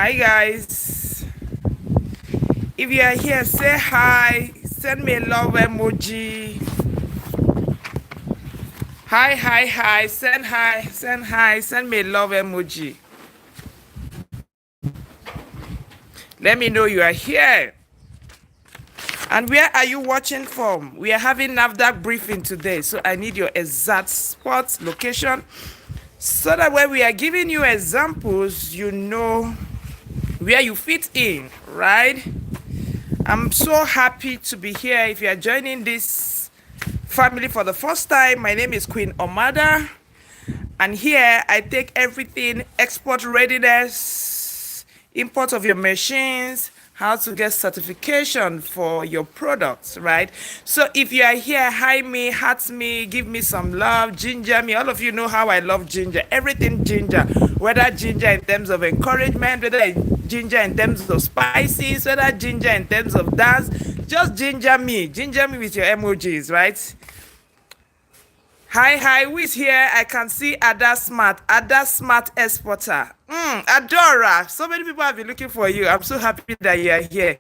Hi guys. If you are here, say hi. Send me a love emoji. Hi, hi, hi. Send hi. Send hi. Send me a love emoji. Let me know you are here. And where are you watching from? We are having NAFDAC briefing today, so I need your exact spot location so that when we are giving you examples, you know where you fit in, right? I'm so happy to be here. If you are joining this family for the first time, my name is Queen Omada, and here I take everything export readiness, import of your machines, how to get certification for your products, right? So if you are here, hi me, heart me, give me some love, ginger me. All of you know how I love ginger. Everything ginger, whether ginger in terms of encouragement, whether ginger in terms of spices, whether ginger in terms of dance, just ginger me with your emojis, right? Hi, who is here? I can see Ada Smart Exporter. Adora. So many people have been looking for you. I'm so happy that you are here.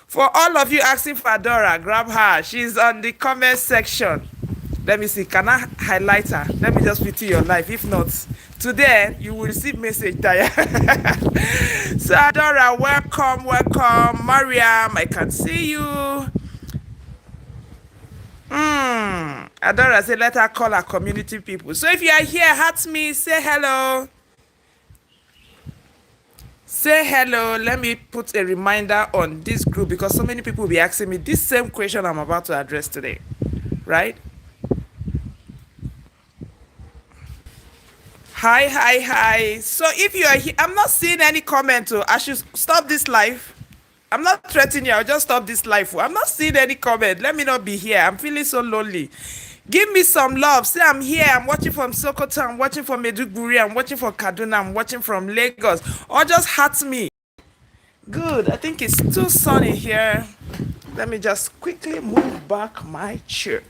For all of you asking for Adora, grab her. She's on the comment section. Let me see. Can I highlight her? Let me just put your life. If not, today you will receive message. Taya. So Adora, welcome. Mariam, I can see you. Adora say let her call her community people. So if you are here, heart me, say hello. Say hello. Let me put a reminder on this group because so many people will be asking me this same question I'm about to address today. Right? Hi. So if you are here, I'm not seeing any comment. I should stop this live. I'm not threatening you. I'll just stop this live. I'm not seeing any comment. Let me not be here. I'm feeling so lonely. Give me some love. Say I'm here. I'm watching from Sokoto. I'm watching from Maiduguri. I'm watching from Kaduna. I'm watching from Lagos. Or just heart me. Good. I think it's too sunny here. Let me just quickly move back my chair.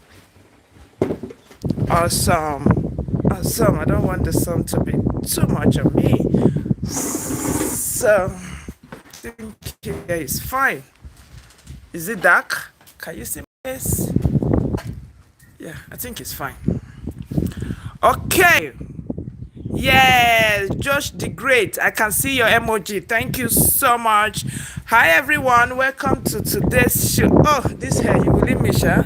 Awesome. I don't want the sun to be too much on me. So, I think here is fine. Is it dark? Can you see this? Yeah, I think it's fine. Okay. Yes, Josh the Great. I can see your emoji. Thank you so much. Hi, everyone. Welcome to today's show. Oh, this hair, you will leave me, Sha.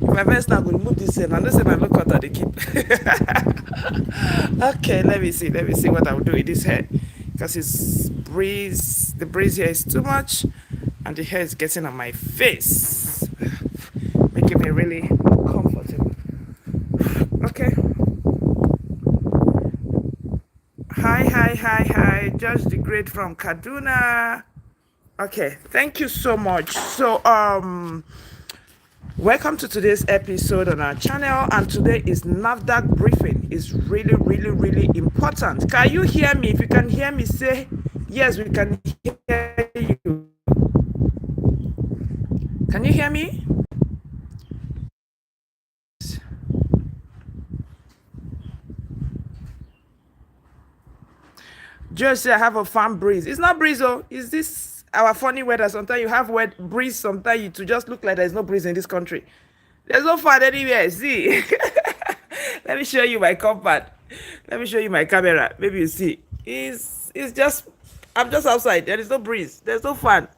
My best now will move this hair. I don't say I look at the keep. Okay, let me see what I will do with this hair. Because the breeze here is too much, and the hair is getting on my face, making me really comfortable. Okay. Hi, Judge the Great from Kaduna. Okay, thank you so much. So welcome to today's episode on our channel, and today is NAFDAC briefing. It's really important. Can you hear me? If you can hear me, say yes, we can hear you. Can you hear me? Just say I have a farm breeze. It's not breeze, oh. Is this our funny weather? Sometimes you have wet breeze, sometimes you to just look like there's no breeze in this country. There's no fan anywhere. See, let me show you my compact. Let me show you my camera. Maybe you see. It's just I'm just outside. There is no breeze. There's no fan.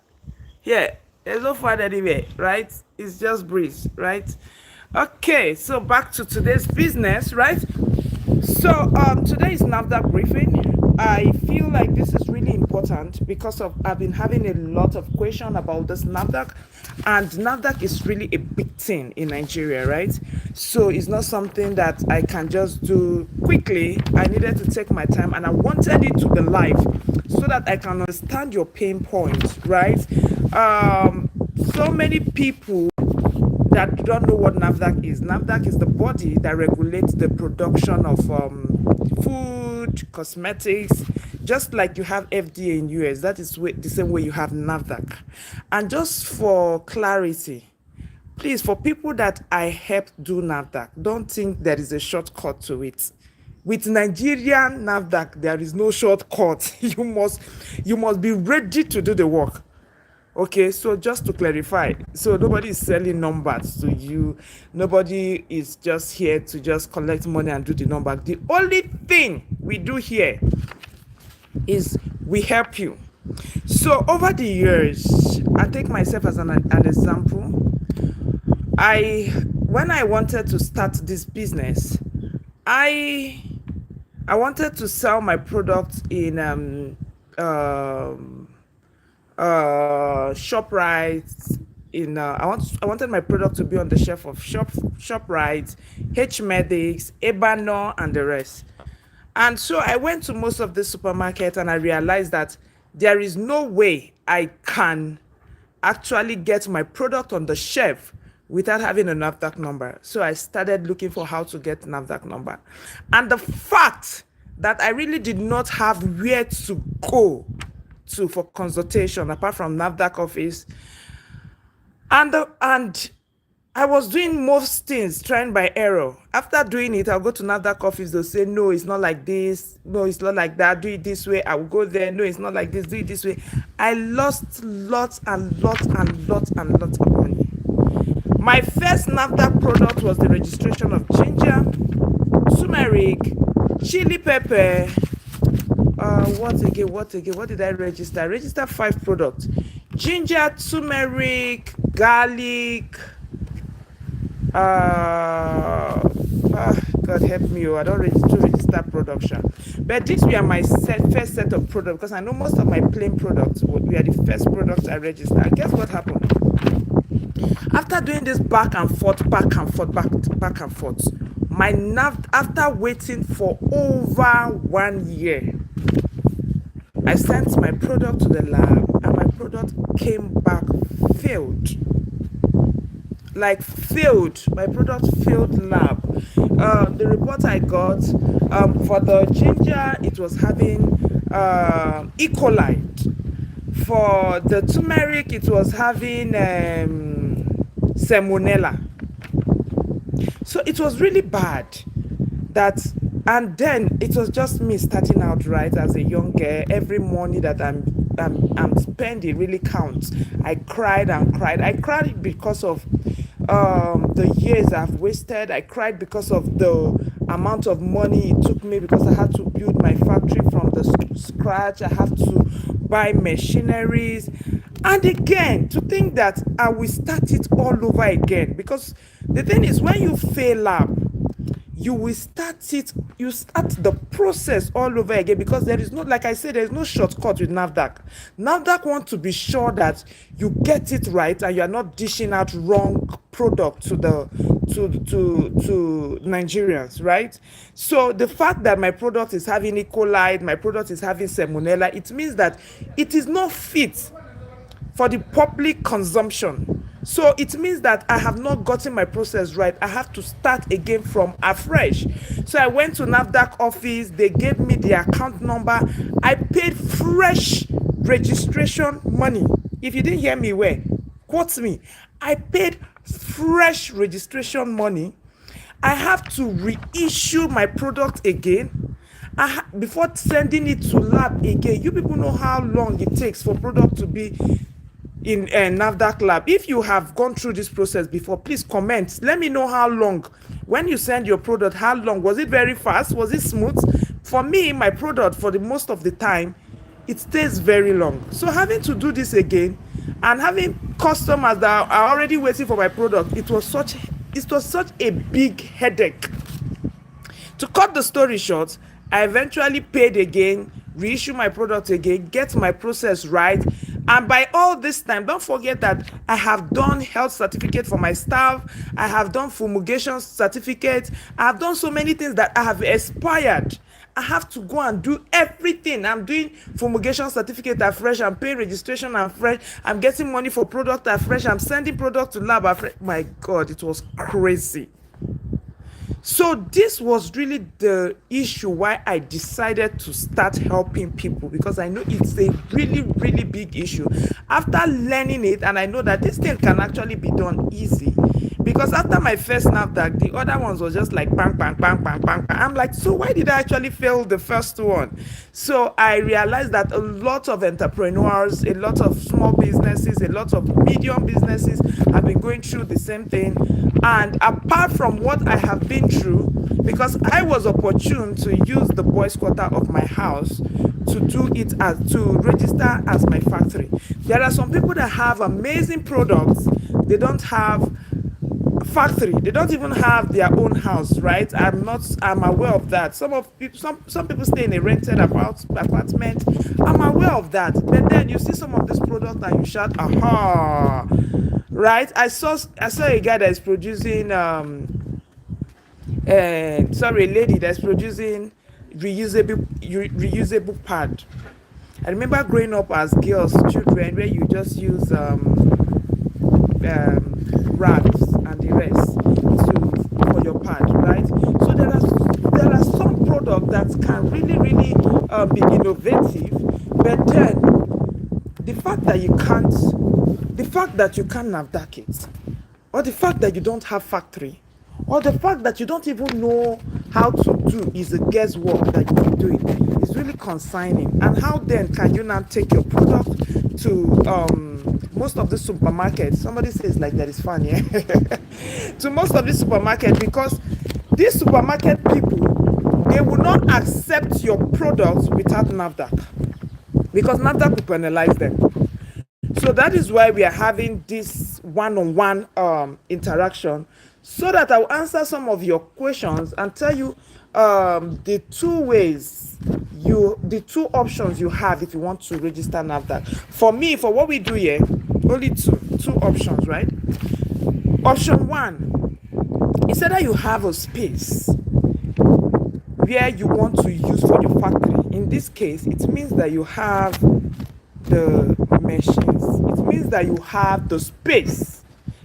Here, there's no fan anywhere, right? It's just breeze, right? Okay, so back to today's business, right? So today is NAFDAC briefing. I feel like this is really important because I've been having a lot of questions about this NAFDAC, and NAFDAC is really a big thing in Nigeria, right? So it's not something that I can just do quickly. I needed to take my time, and I wanted it to be live so that I can understand your pain points, right? So many people that don't know what NAFDAC is. NAFDAC is the body that regulates the production of food, cosmetics, just like you have FDA in US. That is the same way you have NAFDAC. And just for clarity, please, for people that I help do NAFDAC, don't think there is a shortcut to it. With Nigerian NAFDAC, there is no shortcut. You must be ready to do the work. Okay, so just to clarify, so nobody is selling numbers to you. Nobody is just here to just collect money and do the number. The only thing we do here is we help you. So over the years, I take myself as an example. When I wanted to start this business, I wanted to sell my product in ShopRite. I wanted my product to be on the shelf of ShopRite, H-Medics, Ebano, and the rest. And so I went to most of the supermarkets and I realized that there is no way I can actually get my product on the shelf without having a NAFDAC number. So I started looking for how to get NAFDAC number. And the fact that I really did not have where to go to for consultation apart from NAFDAC office, and I was doing most things trying by error. After doing it, I'll go to NAFDAC office. They'll say, no, it's not like this. No, it's not like that. Do it this way. I will go there. No, it's not like this. Do it this way. I lost lots and lots and lots and lots of money. My first NAFDAC product was the registration of ginger, turmeric, chili pepper. What again? What did I register? I registered 5 products. Ginger, turmeric, garlic. God help me, I don't register production. But these were my first set of products, because I know most of my plain products were the first products I registered. Guess what happened? After doing this back and forth, after waiting for over 1 year, I sent my product to the lab and my product came back failed. Like failed. My product failed lab. The report I got for the ginger, it was having E. coli. For the turmeric, it was having salmonella. So it was really bad. And then it was just me starting out, right, as a young girl. Every money that I'm spending really counts. I cried and cried. I cried because of the years I've wasted. I cried because of the amount of money it took me, because I had to build my factory from the scratch. I have to buy machineries. And again, to think that I will start it all over again. Because the thing is, when you fail up, you start the process all over again, because there is no, like I said, there is no shortcut with NAFDAC. NAFDAC want to be sure that you get it right and you are not dishing out wrong product to Nigerians, right? So the fact that my product is having E. coli, my product is having salmonella, it means that it is not fit for the public consumption. So it means that I have not gotten my process right. I have to start again from afresh. So I went to NAFDAC office. They gave me the account number. I paid fresh registration money. If you didn't hear me well, quote me. I paid fresh registration money. I have to reissue my product again. Before sending it to lab again. You people know how long it takes for product to be in NAFDAC lab. If you have gone through this process before, please comment. Let me know how long. When you send your product, how long? Was it very fast? Was it smooth? For me, my product, for the most of the time, it stays very long. So having to do this again and having customers that are already waiting for my product, it was such a big headache. To cut the story short, I eventually paid again, reissue my product again, get my process right. And by all this time, don't forget that I have done health certificate for my staff. I have done fumigation certificate. I have done so many things that I have expired. I have to go and do everything. I'm doing fumigation certificate afresh. I'm paying registration afresh. I'm getting money for product afresh. I'm sending product to lab afresh. My God, it was crazy. So this was really the issue why I decided to start helping people, because I know it's a really, really big issue. After learning it, and I know that this thing can actually be done easy. Because after my first NAFDAC, the other ones was just like bang, bang, bang, bang, bang, bang. I'm like, so why did I actually fail the first one? So I realized that a lot of entrepreneurs, a lot of small businesses, a lot of medium businesses have been going through the same thing. And apart from what I have been through, because I was opportune to use the boys' quarter of my house to do it as to register as my factory. There are some people that have amazing products. They don't have factory, they don't even have their own house, right? I'm aware of that. Some people stay in a rented apartment. I'm aware of that. But then you see some of this product and you shout, aha, right? I saw a guy that is producing sorry, a lady that's producing reusable pad. I remember growing up as girls, children, where you just use rags and the rest to for your pad, right? So there are some products that can really, really be innovative, but then the fact that you can't NAFDAC it, or the fact that you don't have factory, or the fact that you don't even know how to do is a guesswork that you're doing, is really consigning. And how then can you now take your product to most of the supermarkets? Somebody says like that is fun, yeah. To most of the supermarket, because these supermarket people, they will not accept your products without NAFDAC, because NAFDAC will penalize them. So that is why we are having this one-on-one interaction, so that I will answer some of your questions and tell you the the two options you have if you want to register NAFDAC. For me, for what we do here, only two options, right? Option one is either you have a space where you want to use for your factory. In this case, it means that you have the machines, it means that you have the space,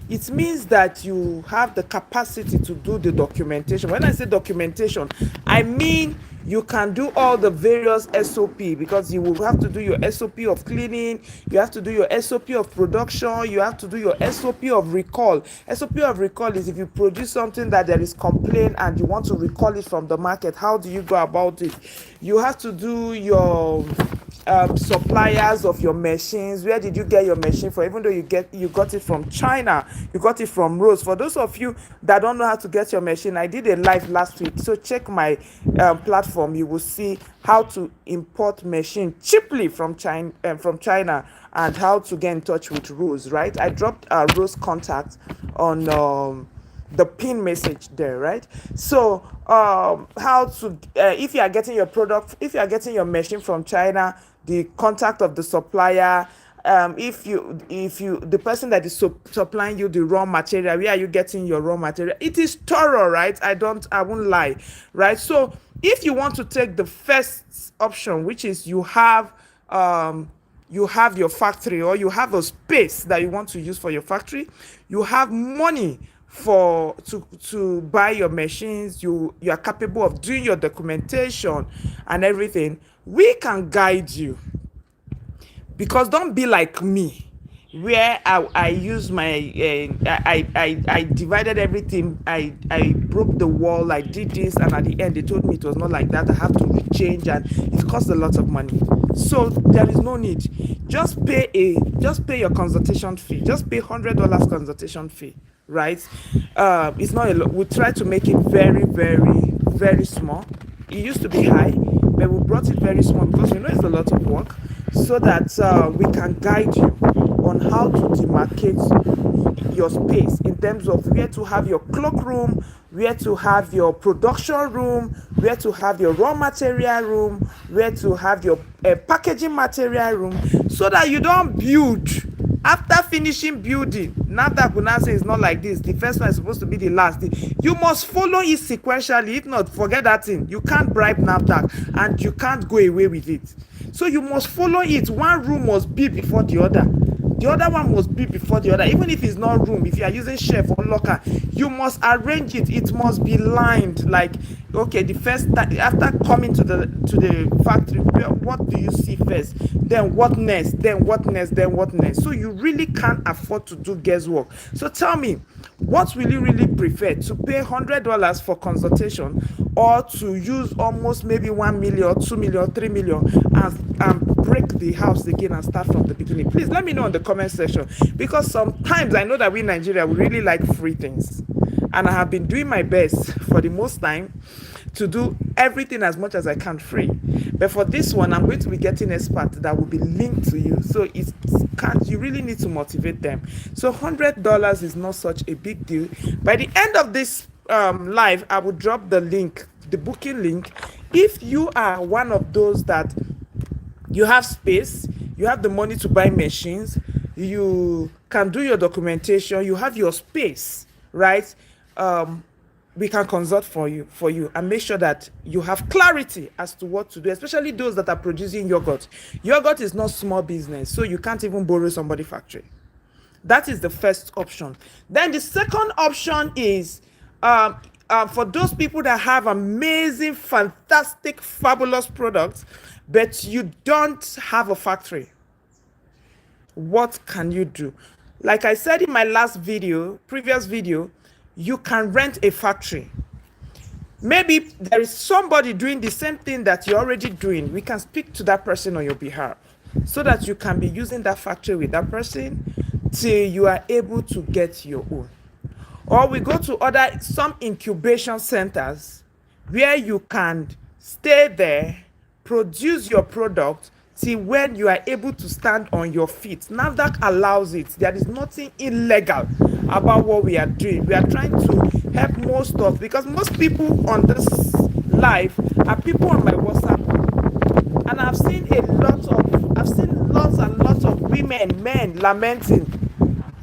it means that you have the capacity to do the documentation. When I say documentation, I mean you can do all the various SOP, because you will have to do your SOP of cleaning, you have to do your SOP of production, you have to do your SOP of recall. SOP of recall is if you produce something that there is complaint and you want to recall it from the market, how do you go about it? You have to do your suppliers of your machines. Where did you get your machine from? Even though you got it from China, you got it from Rose. For those of you that don't know how to get your machine, I did a live last week, so check my platform. You will see how to import machine cheaply from China, and how to get in touch with Rose, right? I dropped Rose contact on the pin message there, right? So how to if you are getting your product, if you are getting your machine from China, the contact of the supplier, if you the person that is supplying you the raw material, where are you getting your raw material? It is thorough, right? I won't lie, right? So if you want to take the first option, which is you have your factory, or you have a space that you want to use for your factory, you have money to buy your machines, you are capable of doing your documentation and everything, we can guide you. Because don't be like me, where I use my I divided everything, I broke the wall, I did this, and at the end they told me it was not like that, I have to change, and it costs a lot of money. So there is no need. Just pay your consultation fee. Just pay $100 consultation fee, right? It's not a lot. We try to make it very, very, very small. It used to be high, but we brought it very small, because we know it's a lot of work, so that we can guide you on how to demarcate your space in terms of where to have your cloak room, where to have your production room, where to have your raw material room, where to have your packaging material room, so that you don't build. After finishing building, NAFDAC will now say it's not like this. The first one is supposed to be the last. You must follow it sequentially. If not, forget that thing. You can't bribe NAFDAC, and you can't go away with it. So you must follow it. One room must be before the other. The other one must be before the other. Even if it's not room, if you are using shelf or locker, you must arrange it. It must be lined. Like, okay, the first after coming to the factory, what do you see first? Then what next? Then what next? Then what next? So you really can't afford to do guesswork. So tell me, what will you really prefer? To pay $100 for consultation, or to use almost maybe 1 million or 2 million or 3 million and break the house again and start from the beginning? Please let me know in the comment section, because sometimes I know that we in Nigeria, we really like free things, and I have been doing my best for the most time to do everything as much as I can free. But for this one, I'm going to be getting experts that will be linked to you, so you really need to motivate them. So $100 is not such a big deal. By the end of this live, I will drop the link, the booking link. If you are one of those that you have space, you have the money to buy machines, you can do your documentation, you have your space, right? We can consult for you and make sure that you have clarity as to what to do, especially those that are producing yogurt. Yogurt is not small business, so you can't even borrow somebody's factory. That is the first option. Then the second option is for those people that have amazing, fantastic, fabulous products, but you don't have a factory. What can you do? Like I said in my previous video, you can rent a factory. Maybe there is somebody doing the same thing that you're already doing. We can speak to that person on your behalf, so that you can be using that factory with that person till you are able to get your own. Or we go to some incubation centers where you can stay there, produce your product till when you are able to stand on your feet. NAFDAC allows it. There is nothing illegal about what we are doing. We are trying to help because most people on this live are people on my WhatsApp, and I've seen lots and lots of women, men lamenting,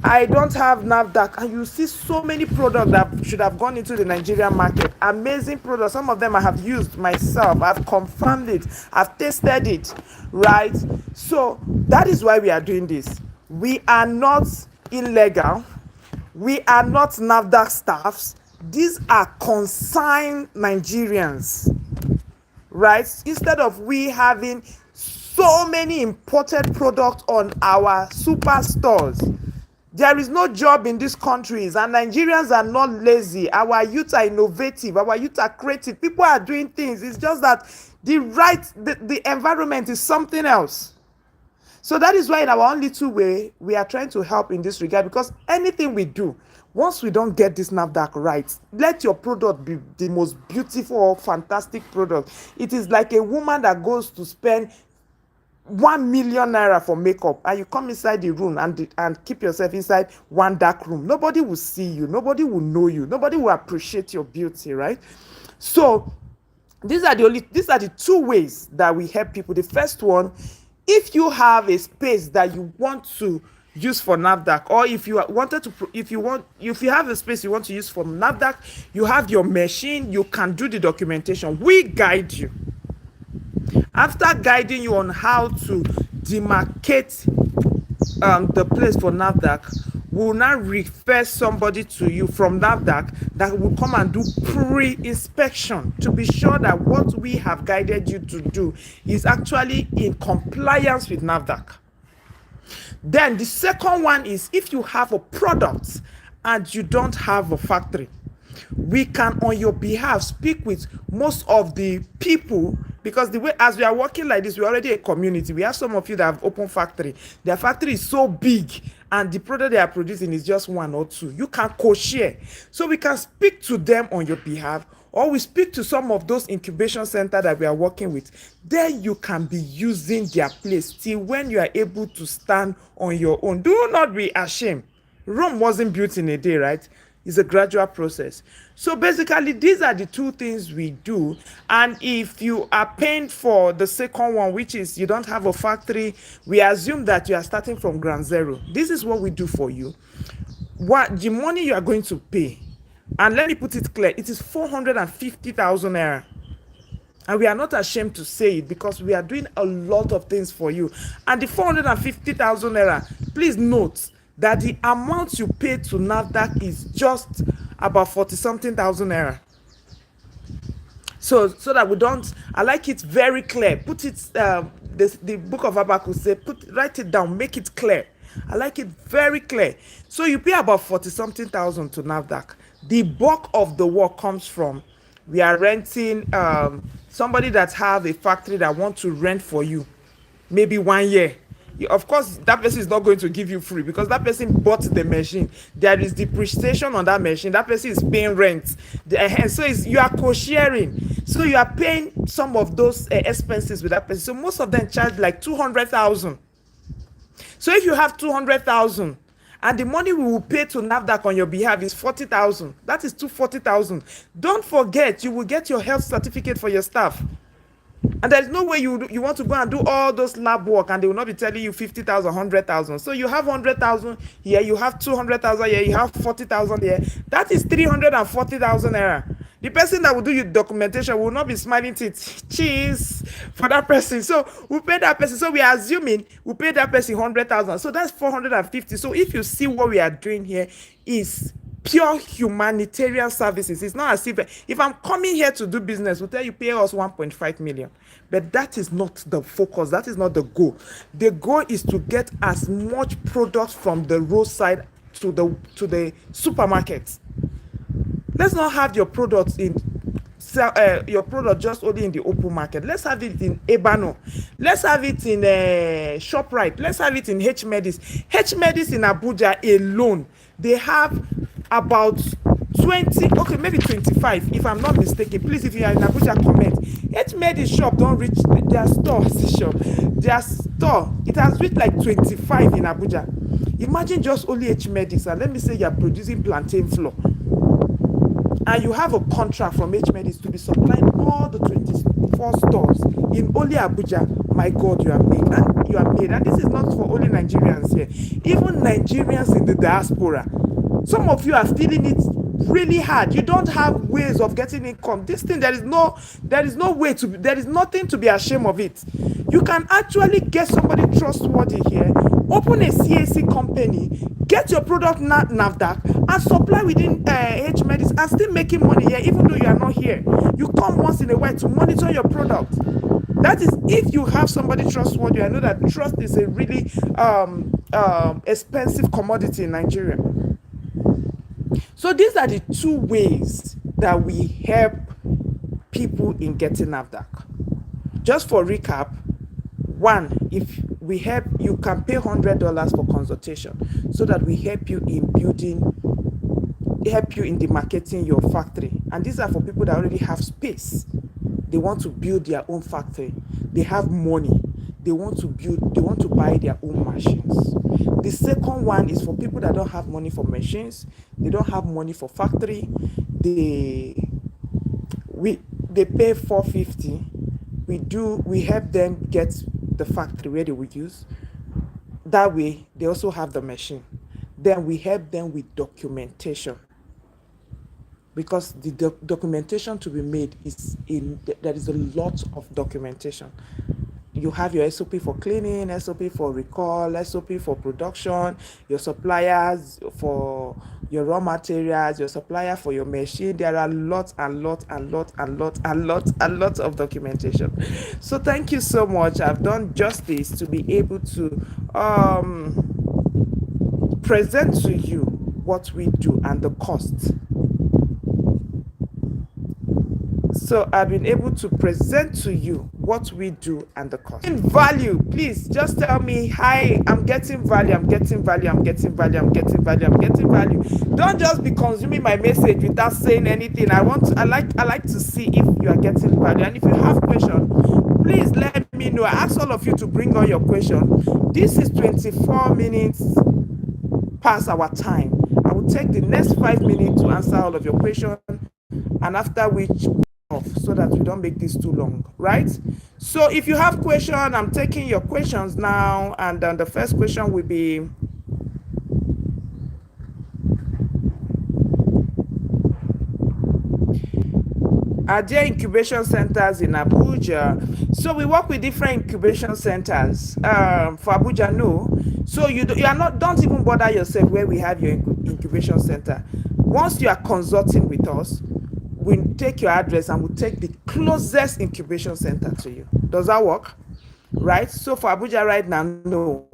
I don't have NAFDAC. And you see so many products that should have gone into the Nigerian market. Amazing products. Some of them I have used myself. I've confirmed it. I've tasted it. Right? So that is why we are doing this. We are not illegal. We are not NAFDAC staffs. These are consigned Nigerians. Right? Instead of we having so many imported products on our superstores. There is no job in these countries, and Nigerians are not lazy. Our youth are innovative. Our youth are creative. People are doing things. It's just that the environment is something else. So that is why in our own little way, we are trying to help in this regard, because anything we do, once we don't get this NAFDAC right, let your product be the most beautiful or fantastic product. It is like a woman that goes to spend 1 million naira for makeup, and you come inside the room and keep yourself inside one dark room. Nobody will see you, nobody will know you, nobody will appreciate your beauty, right? So these are the two ways that we help people. The first one, if you have a space that you want to use for NAFDAC, or if you have a space you want to use for NAFDAC, you have your machine, you can do the documentation. We guide you. After guiding you on how to demarcate the place for NAFDAC, we will now refer somebody to you from NAFDAC that will come and do pre-inspection to be sure that what we have guided you to do is actually in compliance with NAFDAC. Then the second one is, if you have a product and you don't have a factory, we can on your behalf speak with most of the people, because the way as we are working like this, we're already a community. We have some of you that have open factory. Their factory is so big and the product they are producing is just 1 or 2. You can co-share. So we can speak to them on your behalf, or we speak to some of those incubation centers that we are working with. Then you can be using their place till when you are able to stand on your own. Do not be ashamed. Rome wasn't built in a day, right? It's a gradual process. So basically, these are the two things we do. And if you are paying for the second one, which is you don't have a factory, we assume that you are starting from ground zero. This is what we do for you. What the money you are going to pay, and let me put it clear, it is 450,000 naira. And we are not ashamed to say it because we are doing a lot of things for you. And the 450,000 naira, please note that the amount you pay to NAFDAC is just about 40 something thousand naira. So that we don't, I like it very clear. Put it, the book of Habakkuk say, write it down, make it clear. I like it very clear. So you pay about 40 something thousand to NAFDAC. The bulk of the work comes from, we are renting, somebody that have a factory that want to rent for you, maybe 1 year. Of course, that person is not going to give you free because that person bought the machine. There is depreciation on that machine. That person is paying rent. So you are co-sharing. So you are paying some of those expenses with that person. So most of them charge like 200,000. So if you have 200,000 and the money we will pay to NAFDAC on your behalf is 40,000, that is 240,000. Don't forget, you will get your health certificate for your staff. And there's no way you want to go and do all those lab work and they will not be telling you 50,000, 100,000. So you have 100,000 here, you have 200,000 here, you have 40,000 here. That is 340,000 naira. The person that will do your documentation will not be smiling teeth. Cheese for that person. So we pay that person. So we are assuming we pay that person 100,000. So that's 450. So if you see what we are doing here is pure humanitarian services. It's not as if I'm coming here to do business, we'll tell you pay us 1.5 million. But that is not the focus. That is not the goal. The goal is to get as much product from the roadside to the supermarket. Let's not have your products in your product just only in the open market. Let's have it in Ebano. Let's have it in ShopRite. Let's have it in H-Medis. H-Medis in Abuja alone, they have about 20, okay, maybe 25, if I'm not mistaken. Please, if you are in Abuja, comment. H-Medis shop don't reach their store. Their store, it has reached like 25 in Abuja. Imagine just only H-Medis, and let me say you are producing plantain flour. And you have a contract from H-Medis to be supplying all the 24 stores in only Abuja. My God, you are made. And you are made. And this is not for only Nigerians here. Even Nigerians in the diaspora. Some of you are feeling it really hard. You don't have ways of getting income. This thing, there is no way to, there is nothing to be ashamed of it. You can actually get somebody trustworthy here, open a CAC company, get your product NAFDAC, and supply within H-Medis and still making money here, even though you are not here. You come once in a while to monitor your product. That is if you have somebody trustworthy. I know that trust is a really expensive commodity in Nigeria. So these are the two ways that we help people in getting NAFDAC. Just for recap, one, if we help, you can pay $100 for consultation so that we help you in the marketing your factory. And these are for people that already have space. They want to build their own factory. They have money. They want to buy their own machines. The second one is for people that don't have money for machines. They don't have money for factory. They pay $450. We help them get the factory where they will use. That way, they also have the machine. Then we help them with documentation. Because the documentation to be made there is a lot of documentation. You have your SOP for cleaning, SOP for recall, SOP for production, your suppliers for your raw materials, your supplier for your machine. There are lots of documentation. So thank you so much. I've done justice to be able to present to you what we do and the cost. So I've been able to present to you what we do and the cost. In value, please just tell me, hi, I'm getting value, I'm getting value, I'm getting value, I'm getting value, I'm getting value. Don't just be consuming my message without saying anything. I like to see if you are getting value. And if you have questions, please let me know. I ask all of you to bring on your question. This is 24 minutes past our time. I will take the next 5 minutes to answer all of your questions, and after which off so that we don't make this too long, right? So if you have questions, I'm taking your questions now, and then the first question will be, Are there incubation centers in Abuja? So we work with different incubation centers. For Abuja, no. So you are not. Don't even bother yourself where we have your incubation center. Once you are consulting with us, we take your address and we take the closest incubation center to you. Does that work? Right. So for Abuja right now, no.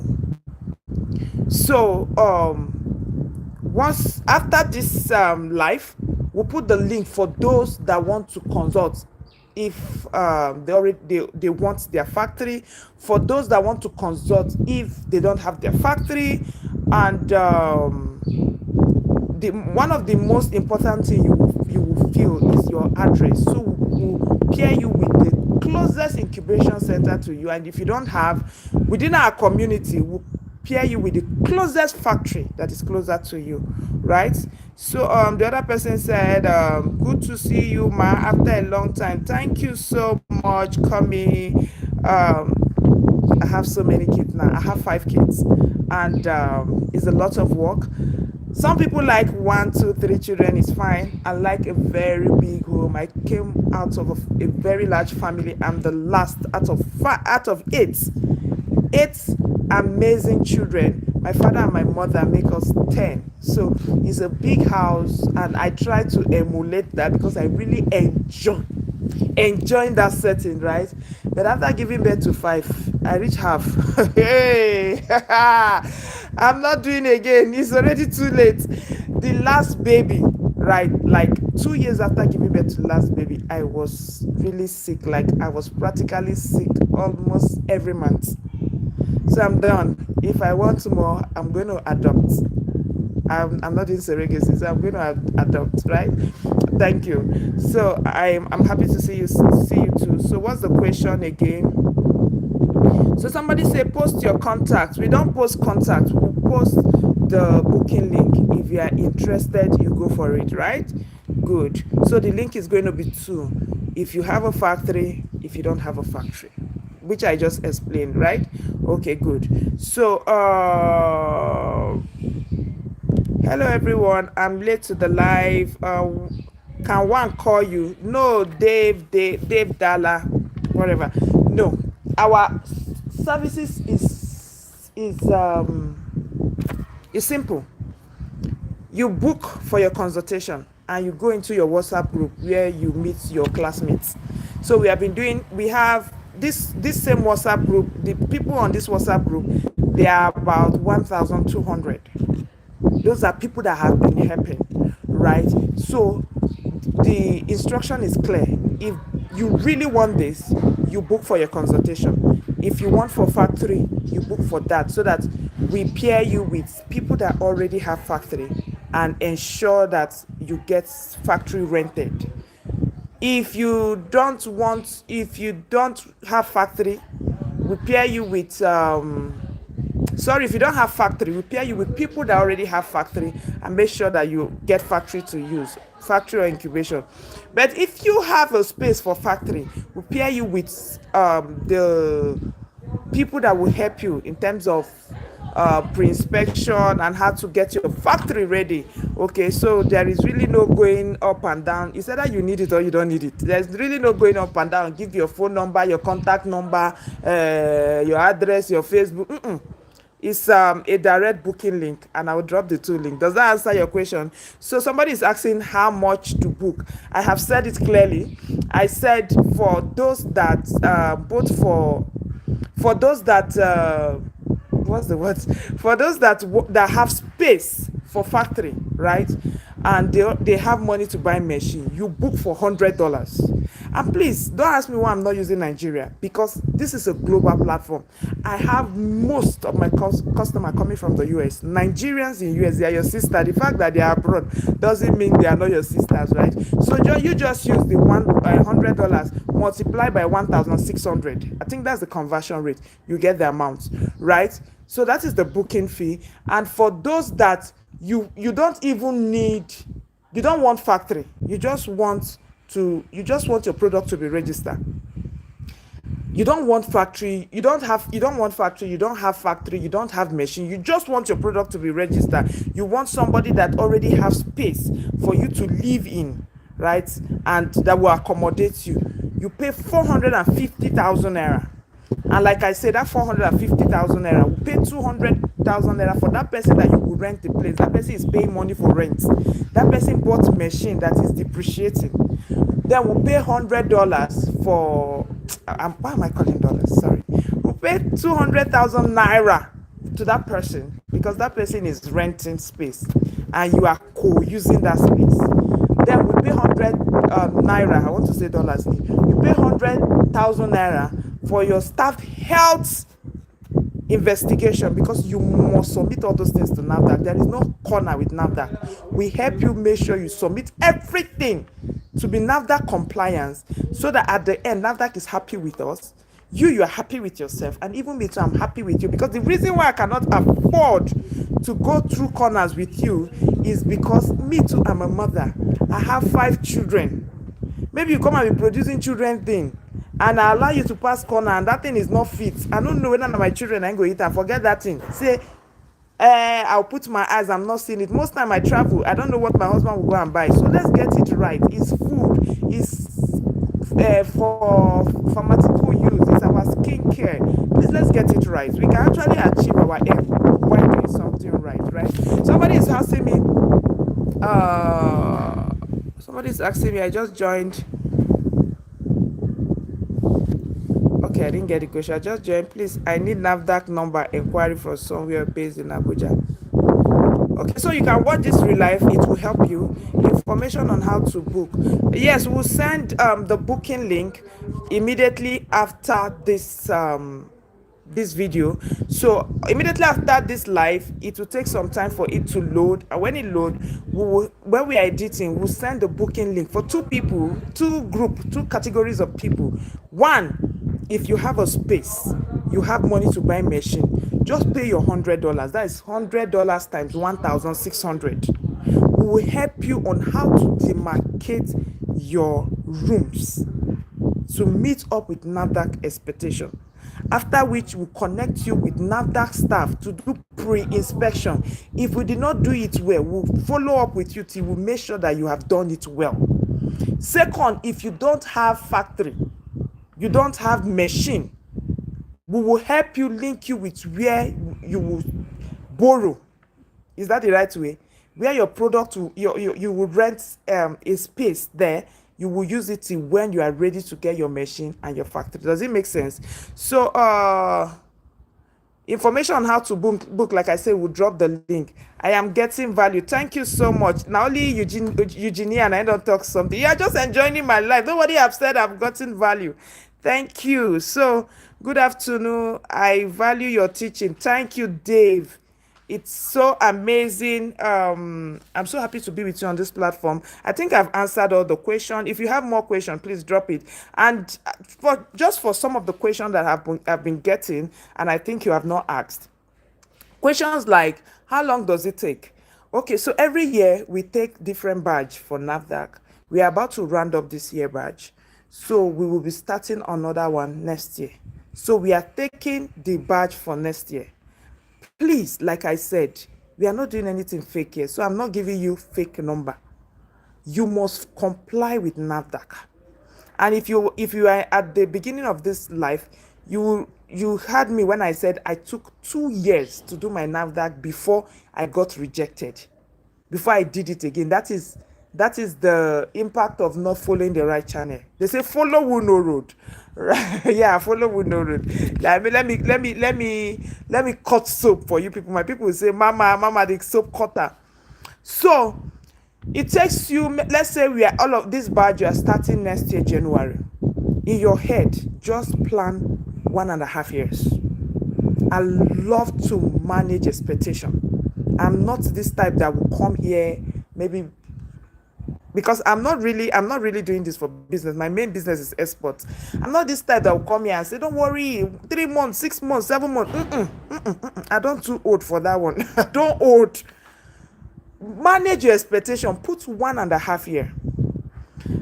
So once after this live, we'll put the link for those that want to consult if they want their factory, for those that want to consult if they don't have their factory, and one of the most important thing you will feel is your address. So we'll pair you with the closest incubation center to you, and if you don't have within our community, we'll pair you with the closest factory that is closer to you, right? So the other person said, good to see you, ma, after a long time. Thank you so much, Kami. I have so many kids now. I have 5 kids, and it's a lot of work. Some people like 1, 2, 3 children is fine. I like a very big home. I came out of a very large family. I'm the last out of 8 amazing children. My father and my mother make us 10. So it's a big house, and I try to emulate that because I really enjoying that setting, right? But after giving birth to 5, I reach half. Hey, I'm not doing again. It's already too late. The last baby, right? Like 2 years after giving birth to the last baby, I was really sick. Like I was practically sick almost every month. So I'm done. If I want more, I'm going to adopt. I'm not doing surrogacy, so I'm going to adopt, right? Thank you. So I'm happy to see you too. So what's the question again? So somebody say post your contacts. We don't post contacts. We post the booking link. If you are interested, you go for it, right? Good. So the link is going to be 2. If you have a factory, if you don't have a factory, which I just explained, right? Okay, good. So hello everyone, I'm late to the live. Can one call you? No, Dave Dalla, whatever. No, our services is simple. You book for your consultation and you go into your WhatsApp group where you meet your classmates. So we have this same WhatsApp group. The people on this WhatsApp group, they are about 1,200. Those are people that have been helping, right? So the instruction is clear. If you really want this, you book for your consultation. If you want for factory, you book for that, so that we pair you with people that already have factory and ensure that you get factory rented. If you don't have factory, we pair you with if you don't have factory, we pair you with people that already have factory and make sure that you get factory to use, factory or incubation. But if you have a space for factory, we pair you with the people that will help you in terms of pre-inspection and how to get your factory ready. Okay, so there is really no going up and down. It's either you need it or you don't need it. There's really no going up and down. Give your phone number, your contact number, your address, your Facebook. It's a direct booking link, and I will drop the 2 links. Does that answer your question? So somebody is asking how much to book. I have said it clearly. I said for those that for those that what's the word? For those that have space for factory, right? And they have money to buy machine, you book for $100. And please don't ask me why I'm not using Nigeria, because this is a global platform. I have most of my customer coming from the US. Nigerians in US, they are your sister. The fact that they are abroad doesn't mean they are not your sisters, right? So you just use the $100 multiplied by 1,600. I think that's the conversion rate. You get the amount, right? So that is the booking fee. And for those that you don't even need, you don't want factory, you just want your product to be registered. You don't want factory, you don't have factory, you don't have factory, you don't have machine, you just want your product to be registered. You want somebody that already have space for you to live in, right? And that will accommodate you. You pay 450,000 naira. And like I said, that 450,000 naira will pay 200,000 naira for that person that you will rent the place. That person is paying money for rent. That person bought a machine that is depreciating. Then we'll pay $100 for, why am I calling dollars? Sorry. We'll pay 200,000 naira to that person because that person is renting space and you are co-using that space. Then we pay 100 naira. I want to say dollars. You pay 100,000 naira for your staff health investigation because you must submit all those things to NAFDAC. There is no corner with NAFDAC. We help you make sure you submit everything to be NAFDAC compliance so that at the end NAFDAC is happy with us. You are happy with yourself, and even me too, I'm happy with you, because the reason why I cannot afford to go through corners with you is because me too, I'm a mother. I have 5 children. Maybe you come and be producing children thing and I allow you to pass corner and that thing is not fit. I don't know whether my children ain't go eat and forget that thing. Say, I'll put my eyes, I'm not seeing it. Most time I travel, I don't know what my husband will go and buy. So let's get it right. It's food, it's for pharmaceutical use, it's our skincare. Please, let's get it right. We can actually achieve our aim while doing something right? Somebody's asking me, I just joined. Okay, I didn't get the question. I just joined. Please, I need NAFDAC number inquiry for somewhere based in Abuja. Okay, so you can watch this real life. It will help you. Information on how to book. Yes, we'll send the booking link immediately after this video. So immediately after this live, it will take some time for it to load, and when it load, when we are editing, we'll send the booking link for 2 people, 2 categories of people. One, if you have a space, you have money to buy machine, just pay your $100. That is $100 times 1,600. We will help you on how to demarcate your rooms to meet up with NAFDAC expectation. After which we'll connect you with NAFDAC staff to do pre-inspection. If we did not do it well, we'll follow up with you till we make sure that you have done it well. Second, if you don't have factory, you don't have machine, we will help you, link you with where you will borrow. Is that the right way? Where your product you will rent a space there. You will use it till when you are ready to get your machine and your factory. Does it make sense? So information on how to book, like I said, we'll drop the link. I am getting value. Thank you so much. Now only Eugenia and I don't talk something. Yeah, just enjoying my life. Nobody have said I've gotten value. Thank you. So good afternoon. I value your teaching. Thank you, Dave. It's so amazing. I'm so happy to be with you on this platform. I think I've answered all the questions. If you have more questions, please drop it. And for some of the questions that I've been getting, and I think you have not asked, questions like, how long does it take? Okay, so every year we take different badge for NAFDAC. We are about to round up this year badge. So we will be starting another one next year. So we are taking the badge for next year. Please, like I said, we are not doing anything fake here. So I'm not giving you fake number. You must comply with NAFDAC. And if you are at the beginning of this life, you heard me when I said I took 2 years to do my NAFDAC before I got rejected. Before I did it again. That is the impact of not following the right channel. They say follow who no road. Right? Yeah, follow who no road. Let me cut soap for you people. My people will say, Mama, the soap cutter. So it takes you, let's say we are all of this badge, you are starting next year, January. In your head, just plan 1.5 years. I love to manage expectation. I'm not this type that will come here maybe because I'm not really doing this for business. My main business is export. I'm not this type that will come here and say, don't worry, 3 months, 6 months, 7 months. I don't too old for that one. I don't old. Manage your expectation. Put 1.5 years.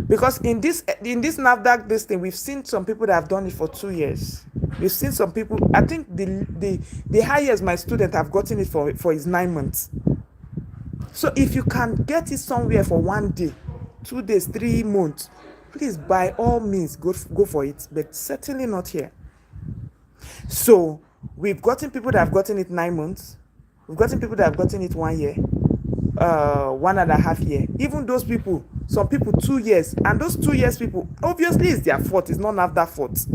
Because in this NAFDAC this thing, we've seen some people that have done it for 2 years. We've seen some people, I think the highest my student have gotten it for is 9 months. So if you can get it somewhere for 1 day, 2 days, 3 months, please, by all means, go for it, but certainly not here. So we've gotten people that have gotten it 9 months. We've gotten people that have gotten it 1 year, 1.5 year. Even those people, some people 2 years, and those 2 years people, obviously it's their fault. It's not NAFDAC fault,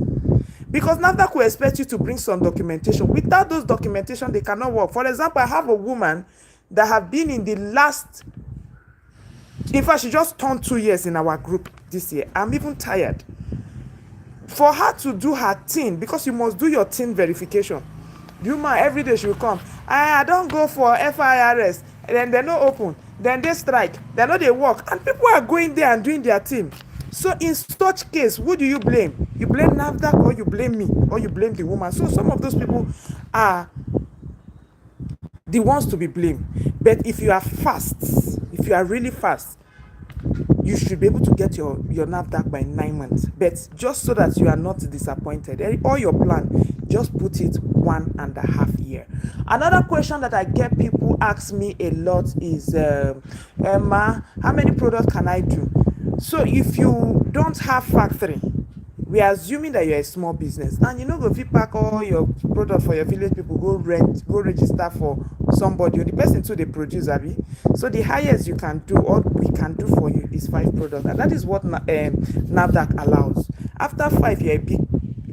because NAFDAC will expect you to bring some documentation. Without those documentation, they cannot work. For example, I have a woman that have been in the last, in fact, she just turned 2 years in our group this year. I'm even tired. For her to do her thing, because you must do your thing verification. The woman every day she will come, I don't go for FIRS, and then they no open, then they strike, they know they work, and people are going there and doing their thing. So in such case, who do you blame? You blame NAFDAC, or you blame me, or you blame the woman. So some of those people are the ones to be blamed. But if you are fast, if you are really fast, you should be able to get your NAFDAC by 9 months. But just so that you are not disappointed, or your plan, just put it 1.5 years. Another question that I get people ask me a lot is, Emma, how many products can I do? So if you don't have factory, we are assuming that you're a small business, and you know, go fit pack all your product for your village people, go rent, go register for somebody, or the person too they produce, abi. So the highest you can do, or we can do for you, is 5 products, and that is what NAFDAC allows. After 5, you're a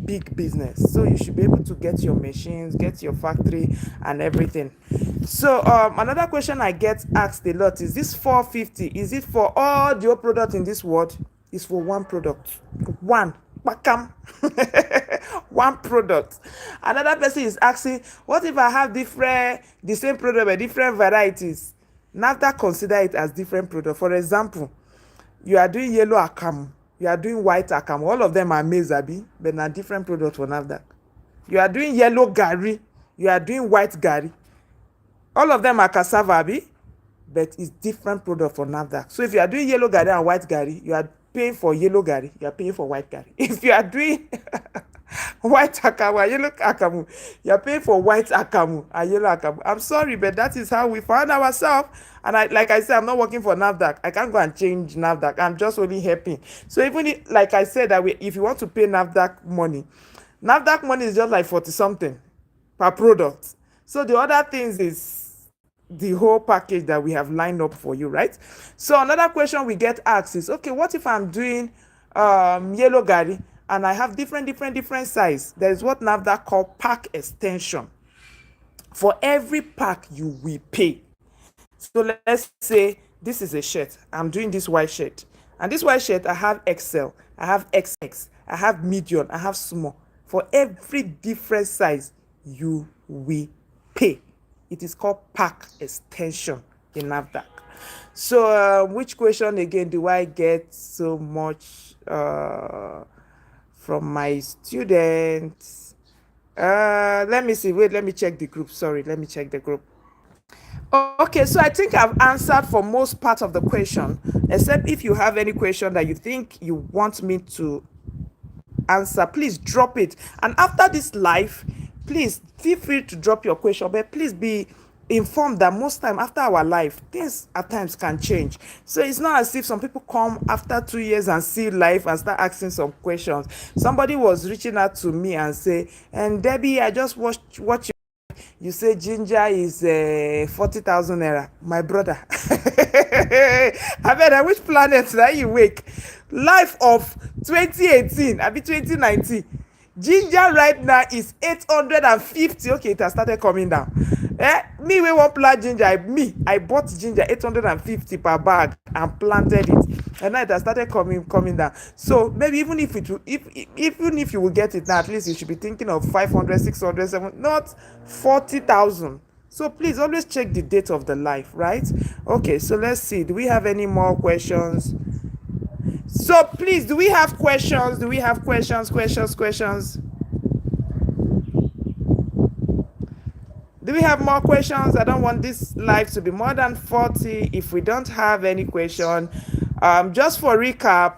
big business, so you should be able to get your machines, get your factory, and everything. So another question I get asked a lot is, this 450, is it for all the product in this world? It's for one product, one one product. Another person is asking, what if I have the same product but different varieties? NAFDAC consider it as different product. For example, you are doing yellow akamu, you are doing white akamu, all of them are maize, abi, but na different product for NAFDAC. You are doing yellow gari, you are doing white gari, all of them are cassava, abi, but it's different product for NAFDAC. So if you are doing yellow gari and white gari, you are paying for yellow gari, you are paying for white gari. If you are doing white akamu and yellow akamu, you are paying for white akamu and yellow akamu. I'm sorry, but that is how we found ourselves. And like I said, I'm not working for NAFDAC. I can't go and change NAFDAC. I'm just only helping. So even if, like I said, that if you want to pay NAFDAC money is just like 40 something per product. So the other things is the whole package that we have lined up for you, right? So another question we get asked is, okay, what if I'm doing yellow gari and I have different size? There is what NAFDAC call pack extension. For every pack you will pay. So let's say this is a shirt, I'm doing this white shirt, and this white shirt I have XL, I have XX, I have medium, I have small. For every different size you will pay. It is called pack extension in NAFDAC. So which question again do I get so much from my students? Let me see. Wait, let me check the group. Sorry, let me check the group. Okay, so I think I've answered for most part of the question, except if you have any question that you think you want me to answer, please drop it. And after this live, please feel free to drop your question, but please be informed that most time after our life, things at times can change. So it's not as if some people come after 2 years and see life and start asking some questions. Somebody was reaching out to me and say, and Debbie, I just watched you say ginger is 40,000 naira. My brother, I mean, which planet that you wake? Life of 2018, I mean 2019. Ginger right now is 850. Okay, it has started coming down. Me we won't plant ginger. I bought ginger 850 per bag and planted it, and now it has started coming down. So maybe even if you will get it now, at least you should be thinking of 500, 600, 700, not 40,000. So please always check the date of the life, right? Okay, so let's see. Do we have any more questions? So please, do we have questions? Do we have questions? Do we have more questions? I don't want this live to be more than 40. If we don't have any question, just for recap,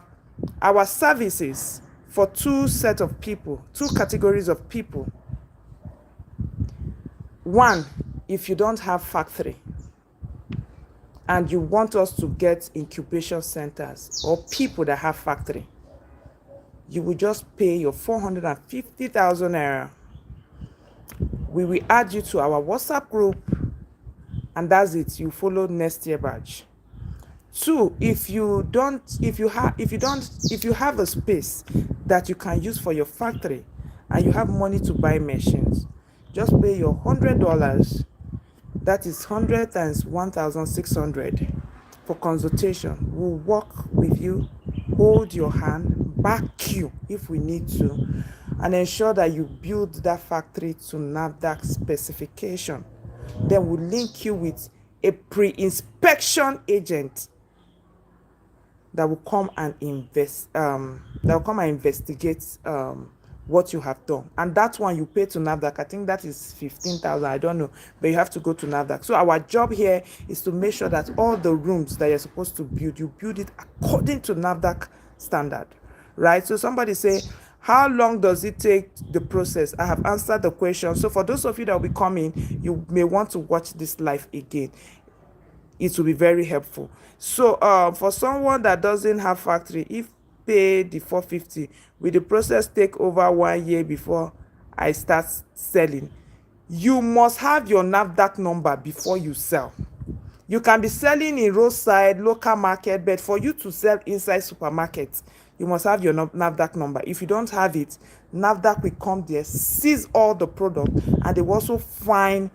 our services for 2 sets of people, 2 categories of people. 1, if you don't have factory. and you want us to get incubation centers or people that have factory, you will just pay your 450,000 naira. We will add you to our WhatsApp group, and that's it. You follow next year batch. Two, if you have a space that you can use for your factory and you have money to buy machines, just pay your $100. That is 100 times 1,600 for consultation. We'll work with you, hold your hand, back you if we need to, and ensure that you build that factory to NAFDAC specification. Then we'll link you with a pre-inspection agent that will come and investigate what you have done. And that one you pay to NAFDAC. I think that is 15,000. I don't know, but you have to go to NAFDAC. So our job here is to make sure that all the rooms that you're supposed to build, you build it according to NAFDAC standard, right? So somebody say, how long does it take the process? I have answered the question. So for those of you that will be coming, you may want to watch this live again. It will be very helpful. So for someone that doesn't have factory, if pay the 450, will the process take over 1 year before I start selling? You must have your NAFDAC number before you sell. You can be selling in roadside, local market, but for you to sell inside supermarkets, you must have your NAFDAC number. If you don't have it, NAFDAC will come there, seize all the product, and they will also fine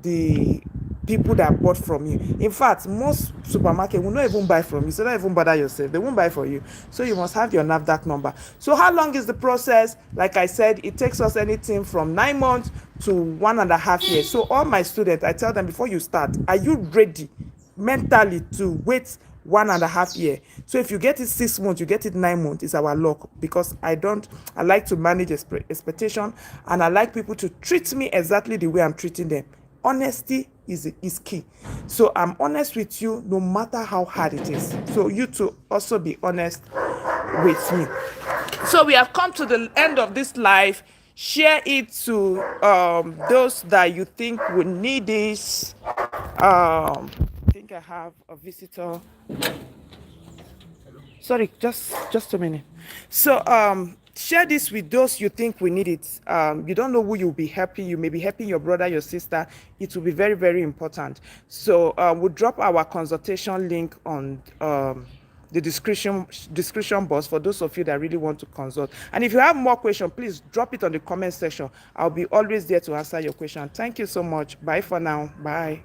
the people that bought from you. In fact, most supermarket will not even buy from you, so don't even bother yourself. They won't buy for you. So you must have your NAFDAC number. So how long is the process? Like I said, it takes us anything from 9 months to 1.5 years. So all my students, I tell them, before you start, are you ready mentally to wait 1.5 years? So if you get it 6 months, you get it 9 months, it's our luck, because I like to manage expectation, and I like people to treat me exactly the way I'm treating them. Honesty is key. So I'm honest with you no matter how hard it is. So you to also be honest with me. So we have come to the end of this live. Share it to those that you think would need this. I think I have a visitor. Sorry, just a minute. So share this with those you think we need it. You don't know who you'll be helping. You may be helping your brother, your sister. It will be very, very important. So we'll drop our consultation link on the description box for those of you that really want to consult. And if you have more questions, please drop it on the comment section. I'll be always there to answer your question. Thank you so much. Bye for now. Bye.